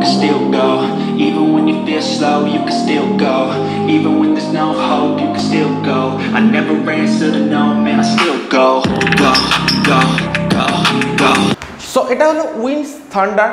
can still go. Even when you feel slow, you can still go. Even when there's no hope, you can still go. I never answer to no, man, I still go. Go, go, go, go. So এটা হলো wins thunder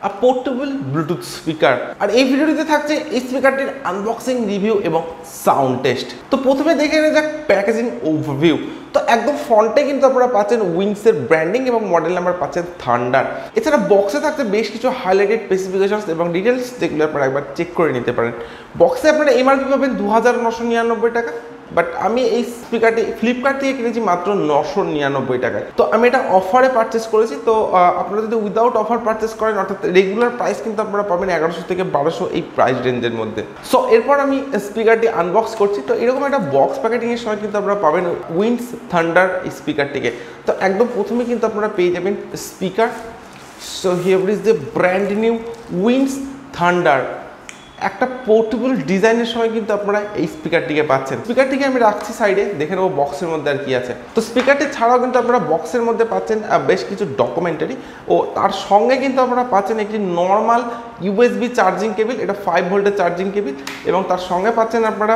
আ portable Bluetooth speaker. আর এই ভিডিওটিতে থাকছে এই স্পিকারটির unboxing, review এবং sound test. তো প্রথমে দেখে নেওয়া যাক প্যাকেজিং ওভারভিউ। তো একদম ফ্রন্টে কিন্তু আপনারা পাচ্ছেন উইন্সের ব্র্যান্ডিং এবং মডেল নাম্বার পাচ্ছেন থান্ডার। এছাড়া বক্সে থাকছে বেশ কিছু হাইলাইটেড স্পেসিফিকেশনস এবং ডিটেলস, যেগুলো আপনারা একবার চেক করে নিতে পারেন। বক্সে আপনারা এমআরপি পাবেন 2999 টাকা, বাট আমি এই স্পিকারটি ফ্লিপকার্ট থেকে কিনেছি মাত্র 999 টাকায়। তো আমি এটা অফারে পারচেস করেছি। তো আপনারা যদি উইদাউট অফার পারচেস করেন, অর্থাৎ রেগুলার প্রাইস কিন্তু আপনারা পাবেন 1100 থেকে 1200 এই প্রাইস রেঞ্জের মধ্যে। সো এরপর আমি স্পিকারটি আনবক্স করছি। তো এরকম একটা বক্স প্যাকেটিংয়ের সময় কিন্তু আপনারা পাবেন উইন্স থান্ডার এই স্পিকারটিকে। তো একদম প্রথমে কিন্তু আপনারা পেয়ে যাবেন speaker. So here is the brand new Wins Thunder. একটা পোর্টেবল ডিজাইনের সময় কিন্তু আপনারা এই স্পিকারটিকে পাচ্ছেন। স্পিকারটিকে আমি রাখছি সাইডে, দেখে নেবো বক্সের মধ্যে আর কি আছে। তো স্পিকারটি ছাড়াও কিন্তু আপনারা বক্সের মধ্যে পাচ্ছেন বেশ কিছু ডকুমেন্টারি, ও তার সঙ্গে কিন্তু আপনারা পাচ্ছেন একটি নর্মাল ইউএসবি চার্জিং কেবিল, এটা 5 ভোল্টের চার্জিং কেবিল, এবং তার সঙ্গে পাচ্ছেন আপনারা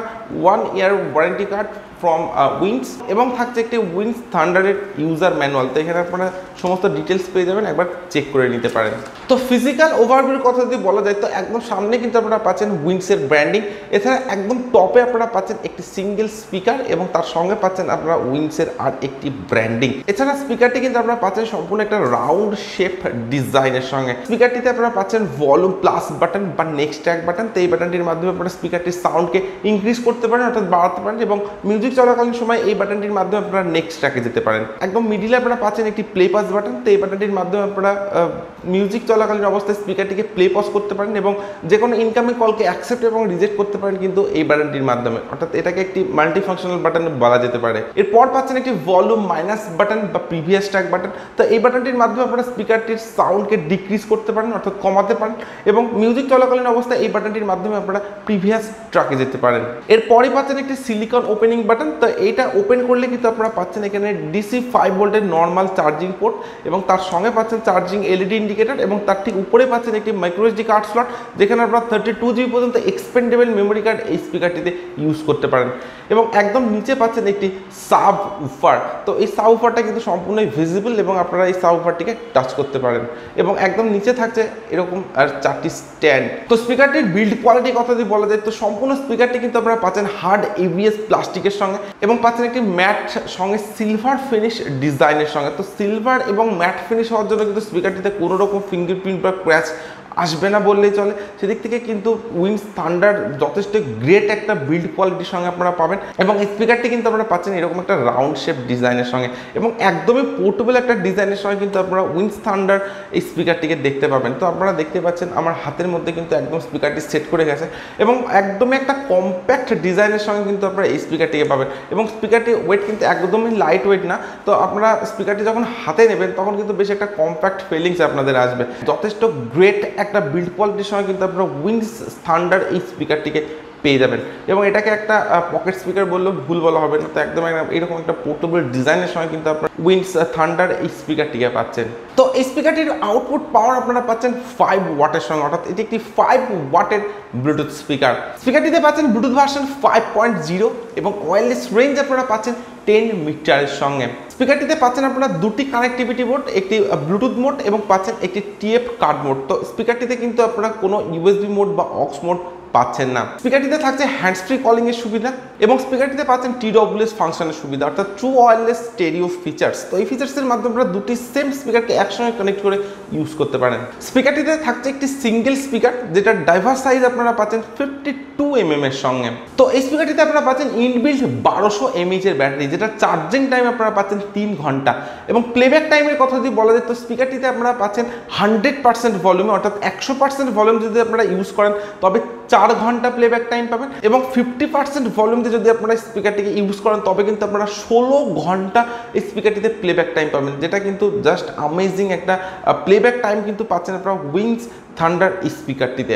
1 year warranty card from Wins, এবং থাকছে একটি উইন্স থান্ডারের ইউজার ম্যানুয়াল। তো এখানে আপনারা সমস্ত ডিটেলস পেয়ে যাবেন, একবার চেক করে নিতে পারেন। তো ফিজিক্যাল ওভারভিউর কথা যদি বলা যায়, তো একদম সামনে কিন্তু আপনারা পাচ্ছেন উইন্সের ব্র্যান্ডিং। এছাড়া একদম টপে আপনারা পাচ্ছেন একটি সিঙ্গেল স্পিকার, এবং তার সঙ্গে পাচ্ছেন আপনারা উইন্সের আর একটি ব্র্যান্ডিং। এছাড়া স্পিকারটি কিন্তু আপনারা পাচ্ছেন সম্পূর্ণ একটা রাউন্ড শেপ ডিজাইনের সঙ্গে। স্পিকারটিতে আপনারা পাচ্ছেন ভলিউম প্লাস বাটন বা নেক্সট ট্র্যাক বাটন। তো এই বাটনটির মাধ্যমে আপনারা স্পিকারটির সাউন্ডকে ইনক্রিজ করতে পারেন, অর্থাৎ বাড়াতে পারেন, এবং মিউজিক চলাকালীন সময় এই বাটনটির মাধ্যমে আপনারা নেক্সট ট্র্যাকে যেতে পারেন। একদম মিডিলে আপনারা পাচ্ছেন একটি প্লে পাস বাটন। তো এই বাটনটির মাধ্যমে আপনারা মিউজিক চলাকালীন অবস্থায় স্পিকারটিকে প্লে পজ করতে পারেন, এবং যে কোনো ইনকামিং কলকে অ্যাকসেপ্ট এবং রিজেক্ট করতে পারেন কিন্তু এই বাটনটির মাধ্যমে, অর্থাৎ এটাকে একটি মাল্টি ফাংশনাল বাটন বলা যেতে পারে। এরপর পাচ্ছেন একটি ভলিউম মাইনাস বাটন বা প্রিভিয়াস ট্র্যাক বাটন। তো এই বাটনটির মাধ্যমে আপনারা স্পিকারটির সাউন্ডকে ডিক্রিজ করতে পারেন, অর্থাৎ কমাতে পারেন, এবং মিউজিক চলাকালীন অবস্থায় এই বাটনটির মাধ্যমে আপনারা প্রিভিয়াস ট্র্যাকে যেতে পারেন। এরপরই পাচ্ছেন একটি সিলিকন ওপেনিং বাটন। তো এইটা ওপেন করলে কিন্তু আপনারা পাচ্ছেন এখানে ডিসি 5 ভোল্টের নর্মাল চার্জিং পোর্ট, এবং তার সঙ্গে পাচ্ছেন চার্জিং এলইডি ইন্ডিকেটর, এবং তার ঠিক উপরে পাচ্ছেন একটি মাইক্রোএসডি কার্ড স্লট, যেখানে আপনারা 32 জিবি পর্যন্ত এক্সপেন্ডেবল মেমোরি কার্ড এই স্পিকারটিতে ইউজ করতে পারেন। এবং একদম নিচে পাচ্ছেন একটি সাব উফার। তো এই সাব উফারটা কিন্তু সম্পূর্ণই ভিজিবল, এবং আপনারা এই সাব উফারটিকে টাচ করতে পারেন। এবং একদম নিচে থাকছে এরকম আর 4টি স্ট্যান্ড। তো স্পিকারটির বিল্ড কোয়ালিটির কথা যদি বলা যায়, তো সম্পূর্ণ স্পিকারটি কিন্তু আপনারা পাচ্ছেন হার্ড এবিএস প্লাস্টিকের সঙ্গে, এবং পাচ্ছেন একটি ম্যাট সঙ্গে সিলভার ফিনিশ ডিজাইনের সঙ্গে। তো সিলভার এবং ম্যাট ফিনিশ হওয়ার জন্য কিন্তু স্পিকারটিতে কোনো রকম ফিঙ্গারপ্রিন্ট বা ক্র্যাচ আসবে না বললেই চলে। সেদিক থেকে কিন্তু উইন্স থান্ডার যথেষ্ট গ্রেট একটা বিল্ড কোয়ালিটির সঙ্গে আপনারা পাবেন, এবং এই স্পিকারটি কিন্তু আপনারা পাচ্ছেন এরকম একটা রাউন্ড শেপ ডিজাইনের সঙ্গে, এবং একদমই পোর্টেবল একটা ডিজাইনের সঙ্গে কিন্তু আপনারা উইন্স থান্ডার এই স্পিকারটিকে দেখতে পাবেন। তো আপনারা দেখতে পাচ্ছেন আমার হাতের মধ্যে কিন্তু একদম স্পিকারটি সেট করে গেছে, এবং একদমই একটা কম্প্যাক্ট ডিজাইনের সঙ্গে কিন্তু আপনারা এই স্পিকারটিকে পাবেন। এবং স্পিকারটির ওয়েট কিন্তু একদমই লাইট ওয়েট না। তো আপনারা স্পিকারটি যখন হাতে নেবেন তখন কিন্তু বেশ একটা কম্প্যাক্ট ফিলিংস আপনাদের আসবে। যথেষ্ট গ্রেট একটা বিল্ড কোয়ালিটির সঙ্গে কিন্তু আপনারা উইন্স থান্ডার এই স্পিকারটিকে পেয়ে যাবেন, এবং এটাকে একটা পকেট স্পিকার বললেও ভুল বলা হবে না। তো একদম এরকম একটা পোর্টেবল ডিজাইনের সঙ্গে কিন্তু আপনারা উইন্স থান্ডার এই স্পিকারটিকে পাচ্ছেন। তো এই স্পিকারটির আউটপুট পাওয়ার আপনারা পাচ্ছেন 5 ওয়াটের সঙ্গে, অর্থাৎ এটি একটি 5 ওয়াটের ব্লুটুথ স্পিকার। স্পিকারটিতে পাচ্ছেন ব্লুটুথ ভার্সন 5.0, এবং ওয়্যারলেস রেঞ্জ আপনারা পাচ্ছেন 10 মিটারের সঙ্গে। স্পিকারটিতে পাচ্ছেন আপনারা দুটি কানেক্টিভিটি মোড, একটি ব্লুটুথ মোড এবং পাচ্ছেন একটি টিএফ কার্ড মোড। তো স্পিকারটিতে কিন্তু আপনারা কোনো ইউএসবি মোড বা অক্স মোড পাচ্ছেন না। স্পিকারটিতে থাকছে হ্যান্ডস ফ্রি কলিং এর সুবিধা, এবং স্পিকারটিতে পাচ্ছেন TWS ফাংশনের সুবিধা, অর্থাৎ ট্রু ওয়্যারলেস স্টেরিও ফিচার্স। তো এই ফিচার্সের মাধ্যমে আপনারা দুটি সেম স্পিকারকে একসঙ্গে কানেক্ট করে ইউজ করতে পারেন। স্পিকারটিতে থাকছে একটি সিঙ্গেল স্পিকার, যেটা ডাইভার সাইজ আপনারা পাচ্ছেন 52 mm এর সঙ্গে। তো এই স্পিকারটিতে আপনারা পাচ্ছেন ইনবিল্ট 1200 mAh এর ব্যাটারি, যেটা চার্জিং টাইম আপনারা পাচ্ছেন 3 ঘন্টা। এবং প্লেব্যাক টাইমের কথা যদি বলা যায়, তো স্পিকারটিতে আপনারা পাচ্ছেন 100% ভলিউমে, অর্থাৎ 100% ভলিউম যদি আপনারা ইউজ করেন তবে 4 ঘন্টা প্লেব্যাক টাইম পাবেন, এবং 50% ভলিউম দিয়ে যদি আপনারা স্পিকারটিকে ইউজ করেন তবে কিন্তু আপনারা 16 ঘন্টা এই স্পিকারটিতে প্লেব্যাক টাইম পাবেন, যেটা কিন্তু জাস্ট অ্যামেজিং একটা প্লেব্যাক টাইম কিন্তু পাচ্ছেন আপনারা উইন্স থান্ডার স্পিকারটিতে।